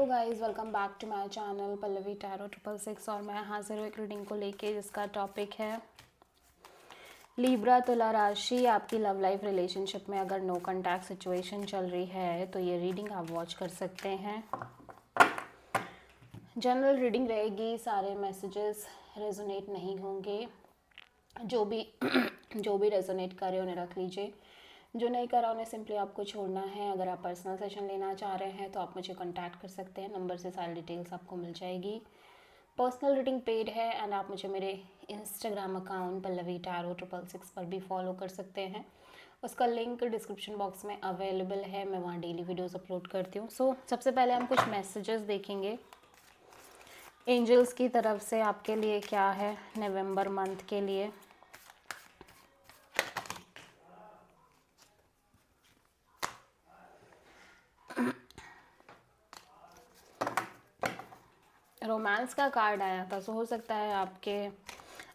तो guys welcome back to my channel Pallavi tarot 666 और मैं हाजिर हूँ एक रीडिंग को लेके जिसका टॉपिक है लीब्रा तुला राशि। आपकी लव लाइफ रिलेशनशिप में अगर नो कॉन्टैक्ट सिचुएशन चल रही है तो ये रीडिंग आप वॉच कर सकते हैं। जनरल रीडिंग रहेगी, सारे मैसेजेस रेजोनेट नहीं होंगे। जो भी रेजोनेट करे उन्हें रख लीजिए, जो नहीं करा उन्हें सिंपली आपको छोड़ना है। अगर आप पर्सनल सेशन लेना चाह रहे हैं तो आप मुझे कांटेक्ट कर सकते हैं, नंबर से सारी डिटेल्स आपको मिल जाएगी। पर्सनल रीडिंग पेड है एंड आप मुझे मेरे इंस्टाग्राम अकाउंट पल्लवी टैरो 666 पर भी फॉलो कर सकते हैं। उसका लिंक डिस्क्रिप्शन बॉक्स में अवेलेबल है, मैं वहाँ डेली वीडियोस अपलोड करती हूँ। सबसे पहले हम कुछ मैसेजेस देखेंगे एंजल्स की तरफ से आपके लिए क्या है नवंबर मंथ के लिए। रोमांस का कार्ड आया था, सो हो सकता है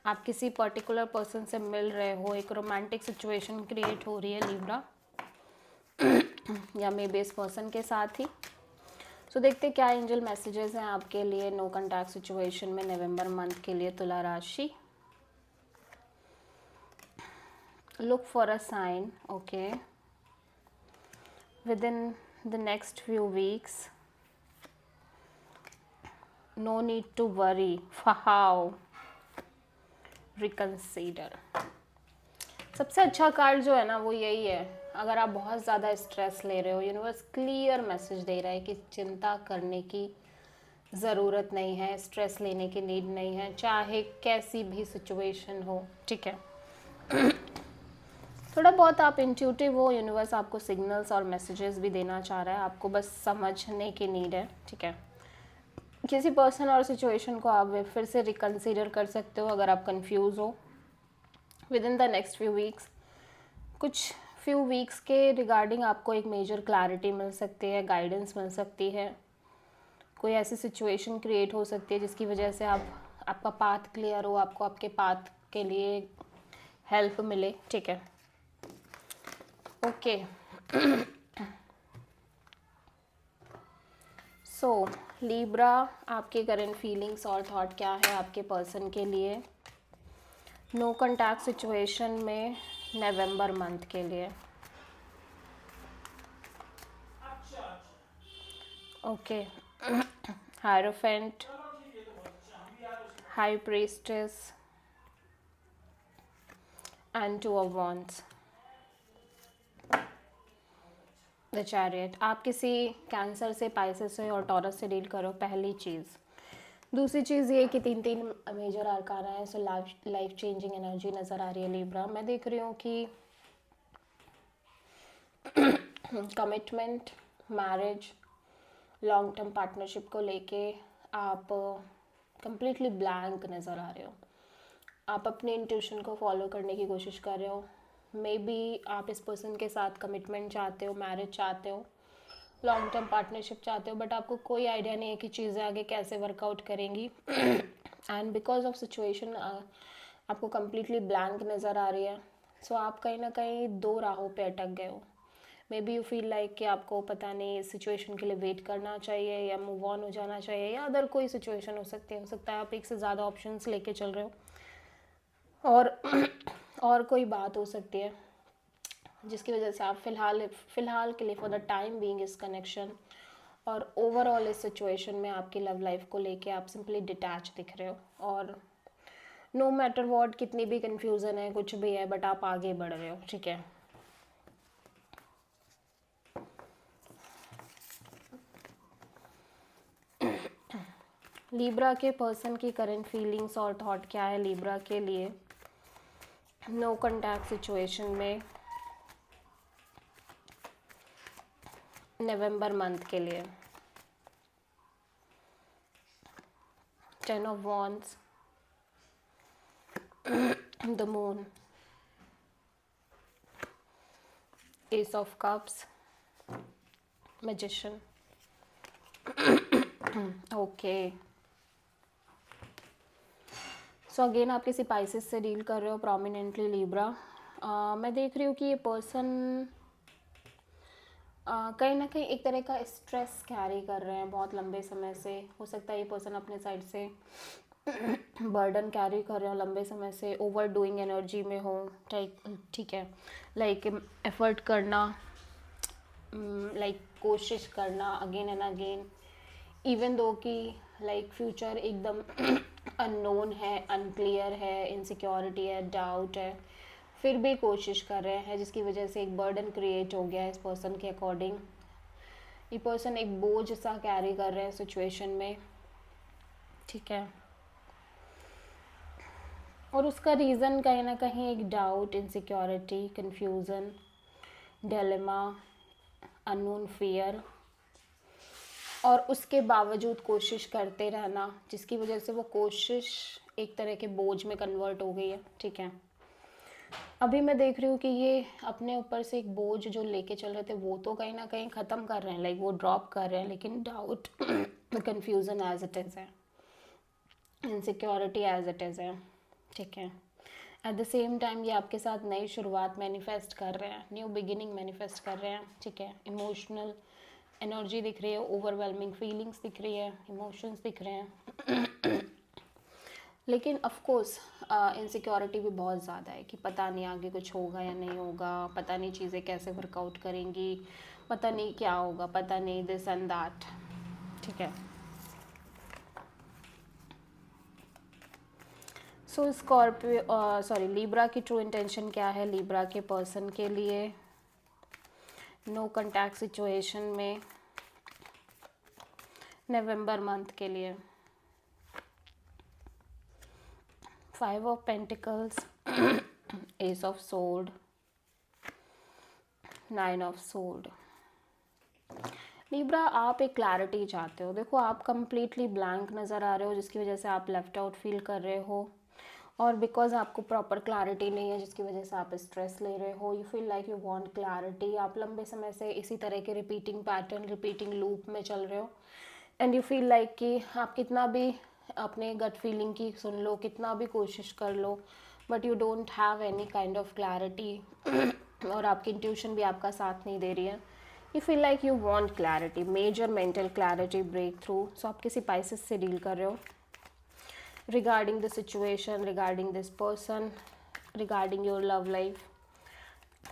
आप किसी पर्टिकुलर पर्सन से मिल रहे हो, एक रोमांटिक सिचुएशन क्रिएट हो रही है लिब्रा या मे बी इस पर्सन के साथ ही। सो देखते क्या एंजल मैसेजेस हैं आपके लिए नो कॉन्टैक्ट सिचुएशन में नवंबर मंथ के लिए तुला राशि। Look for a sign, okay, within the next few weeks, no need to worry, how reconsider. सबसे अच्छा कार्ड जो है ना वो यही है। अगर आप बहुत ज़्यादा स्ट्रेस ले रहे हो, यूनिवर्स क्लियर मैसेज दे रहा है कि चिंता करने की ज़रूरत नहीं है, स्ट्रेस लेने की नीड नहीं है, चाहे कैसी भी सिचुएशन हो, ठीक है। थोड़ा बहुत आप इंट्यूटिव हो, यूनिवर्स आपको सिग्नल्स और मैसेजेस भी देना चाह रहा है, आपको बस समझने की नीड है, ठीक है। किसी पर्सन और सिचुएशन को आप फिर से रिकंसीडर कर सकते हो अगर आप कंफ्यूज हो with in the next few weeks. कुछ फ्यू वीक्स के रिगार्डिंग आपको एक मेजर क्लैरिटी मिल सकती है, गाइडेंस मिल सकती है। कोई ऐसी सिचुएशन क्रिएट हो सकती है जिसकी वजह से आपका पाथ क्लियर हो, आपको आपके पाथ के लिए हेल्प मिले, ठीक है। ओके, सो लीब्रा, आपके करंट फीलिंग्स और थॉट क्या है आपके पर्सन के लिए नो कॉन्टैक्ट सिचुएशन में नवंबर मंथ के लिए। Okay, hierophant, high priestess and two of wands, the chariot. आप किसी कैंसर से, पाइसेस से और टॉरस से डील करो, पहली चीज़। दूसरी चीज़ ये कि तीन मेजर आर्काना है, सो लाइफ चेंजिंग एनर्जी नज़र आ रही है लिब्रा। मैं देख रही हूँ कि commitment, marriage, long term partnership को लेके आप कंप्लीटली ब्लैंक नज़र आ रहे हो। आप अपने इंट्यूशन को फॉलो करने की कोशिश कर रहे हो। मे बी आप इस पर्सन के साथ कमिटमेंट चाहते हो, मैरिज चाहते हो, लॉन्ग टर्म पार्टनरशिप चाहते हो, बट आपको कोई आइडिया नहीं है कि चीज़ें आगे कैसे वर्कआउट करेंगी एंड बिकॉज ऑफ सिचुएशन आपको कम्प्लीटली ब्लैंक नज़र आ रही है। सो आप कहीं ना कहीं दो राहों पे अटक गए हो। May be you feel like कि आपको पता नहीं इस सिचुएशन के लिए वेट करना चाहिए या मूव ऑन हो जाना चाहिए, या अदर कोई सिचुएशन हो सकती है। हो सकता है आप एक से ज़्यादा ऑप्शंस लेके चल रहे हो और और कोई बात हो सकती है जिसकी वजह से आप फ़िलहाल के लिए फॉर द टाइम बीइंग इस कनेक्शन और ओवरऑल इस सिचुएशन में आपकी लव लाइफ को लेके आप सिंपली डिटैच दिख रहे हो। और नो मैटर वॉट, कितनी भी कन्फ्यूज़न है, कुछ भी है, बट आप आगे बढ़ रहे हो, ठीक है। लीब्रा के पर्सन की करंट फीलिंग्स और थॉट क्या है लीब्रा के लिए नो कॉन्टैक्ट सिचुएशन में नवंबर मंथ के लिए। 10 of wands, the moon, ace of cups, magician. Okay, so again आप किसी पाइसेस से डील कर रहे हो प्रोमिनेंटली लिब्रा। मैं देख रही हूँ कि ये पर्सन कहीं ना कहीं एक तरह का स्ट्रेस कैरी कर रहे हैं बहुत लंबे समय से। हो सकता है ये पर्सन अपने साइड से बर्डन कैरी कर रहे हो लंबे समय से, ओवर डूइंग एनर्जी में हो। ठीक है, लाइक एफर्ट करना, लाइक कोशिश करना again and again, even though कि लाइक फ्यूचर एकदम अननोन है, अनक्लियर है, इनसिक्योरिटी है, डाउट है, फिर भी कोशिश कर रहे हैं, जिसकी वजह से एक बर्डन क्रिएट हो गया है इस पर्सन के अकॉर्डिंग। ये पर्सन एक बोझ सा कैरी कर रहे हैं सिचुएशन में। ठीक है, और उसका रीज़न कहीं ना कहीं एक doubt, insecurity, confusion, dilemma, unknown fear, और उसके बावजूद कोशिश करते रहना, जिसकी वजह से वो कोशिश एक तरह के बोझ में कन्वर्ट हो गई है। ठीक है, अभी मैं देख रही हूँ कि ये अपने ऊपर से एक बोझ जो लेके चल रहे थे वो तो कहीं ना कहीं ख़त्म कर रहे हैं, लाइक वो ड्रॉप कर रहे हैं, लेकिन doubt, confusion as it is है, इनसिक्योरिटी एज इट इज़ है। ठीक है, एट द सेम टाइम ये आपके साथ नई शुरुआत मैनिफेस्ट कर रहे हैं, न्यू बिगिनिंग मैनिफेस्ट कर रहे हैं। ठीक है, इमोशनल एनर्जी दिख रही है, ओवरवेलमिंग फीलिंग्स दिख रही है, इमोशंस दिख रहे हैं। लेकिन ऑफ कोर्स इनसिक्योरिटी भी बहुत ज़्यादा है कि पता नहीं आगे कुछ होगा या नहीं होगा, पता नहीं चीज़ें कैसे वर्कआउट करेंगी, पता नहीं क्या होगा, पता नहीं दिस एंड दैट। ठीक है, सो स्कॉर्पियो सॉरी लिब्रा की ट्रू इंटेंशन क्या है लिब्रा के पर्सन के लिए नो कॉन्टैक्ट सिचुएशन में नवंबर मंथ के लिए? 5 of pentacles, ace of sword, 9 of sword. Libra, आप एक क्लैरिटी चाहते हो। देखो, आप कंप्लीटली ब्लैंक नज़र आ रहे हो, जिसकी वजह से आप लेफ्ट आउट फील कर रहे हो, और बिकॉज आपको प्रॉपर क्लैरिटी नहीं है जिसकी वजह से आप स्ट्रेस ले रहे हो। You feel like you want clarity. आप लंबे समय से इसी तरह के रिपीटिंग पैटर्न, रिपीटिंग लूप में चल रहे हो, एंड यू फील लाइक कि आप कितना भी अपने गट फीलिंग की सुन लो, कितना भी कोशिश कर लो, but you don't have any kind of clarity, और आपकी इंट्यूशन भी आपका साथ नहीं दे रही है। You feel like you want clarity, major mental clarity, breakthrough. So आप किसी पाइसेस से डील कर रहे हो regarding the situation, regarding this person, regarding your love life.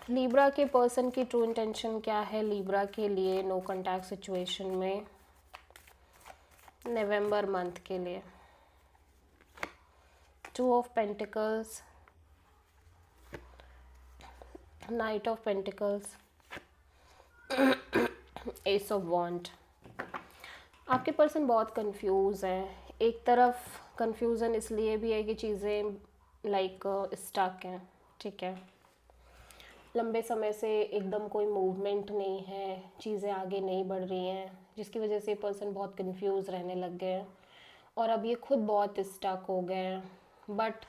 Libra के पर्सन की ट्रू इंटेंशन क्या है लिब्रा के लिए नो कॉन्टैक्ट सिचुएशन में नवंबर मंथ के लिए? 2 of pentacles, knight of pentacles, ace of wand. आपके पर्सन बहुत कंफ्यूज हैं। एक तरफ कंफ्यूजन इसलिए भी है कि चीज़ें लाइक स्टक हैं। ठीक है, लंबे समय से एकदम कोई मूवमेंट नहीं है, चीज़ें आगे नहीं बढ़ रही हैं, जिसकी वजह से पर्सन बहुत कंफ्यूज रहने लग गए हैं, और अब ये खुद बहुत स्टक हो गए हैं। बट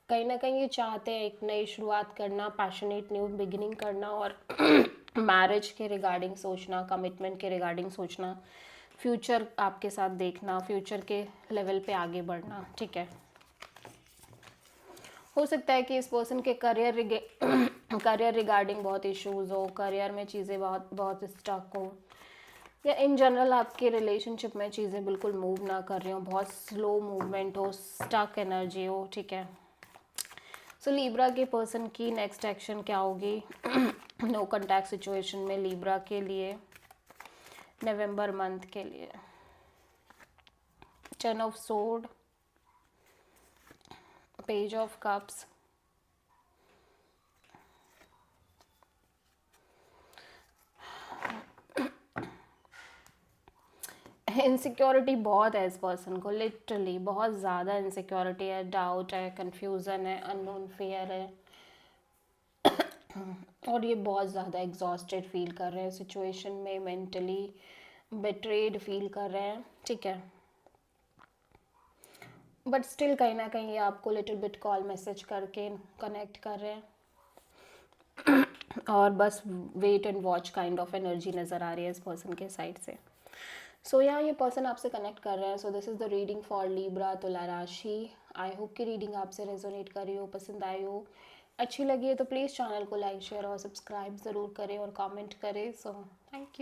कहीं ना कहीं ये चाहते हैं एक नई शुरुआत करना, पैशनेट न्यू बिगिनिंग करना, और मैरिज के रिगार्डिंग सोचना, कमिटमेंट के रिगार्डिंग सोचना, फ्यूचर आपके साथ देखना, फ्यूचर के लेवल पे आगे बढ़ना। ठीक है, हो सकता है कि इस पर्सन के करियर रिगार्डिंग बहुत इश्यूज हो, करियर में चीज़ें बहुत बहुत स्टक हो, या इन जनरल आपके रिलेशनशिप में चीज़ें बिल्कुल मूव ना कर रही हो, बहुत स्लो मूवमेंट हो, स्टक एनर्जी हो। ठीक है, सो लिब्रा के पर्सन की नेक्स्ट एक्शन क्या होगी नो कॉन्टैक्ट सिचुएशन में लिब्रा के लिए नवंबर मंथ के लिए? 10 of sword, page of cups, insecurity बहुत है इस पर्सन को, लिटरली बहुत ज़्यादा इनसिक्योरिटी है, डाउट है, कंफ्यूजन है, अननोन फियर है, और ये बहुत ज़्यादा एग्जॉस्टेड फील कर रहे हैं सिचुएशन में, मेंटली बेट्रेड फील कर रहे हैं। ठीक है, बट स्टिल कहीं ना कहीं ये आपको लिटिल बिट कॉल मैसेज करके कनेक्ट कर रहे हैं, और बस wait and watch kind of energy नज़र आ रही है इस पर्सन के साइड से। सो यहाँ ये पर्सन आपसे कनेक्ट कर रहे हैं। So this is the reading for Libra तुला राशि। आई होप कि रीडिंग आपसे रेजोनेट कर रही हो, पसंद आई हो, अच्छी लगी है तो प्लीज़ चैनल को लाइक शेयर और सब्सक्राइब ज़रूर करें और कमेंट करें। So thank you.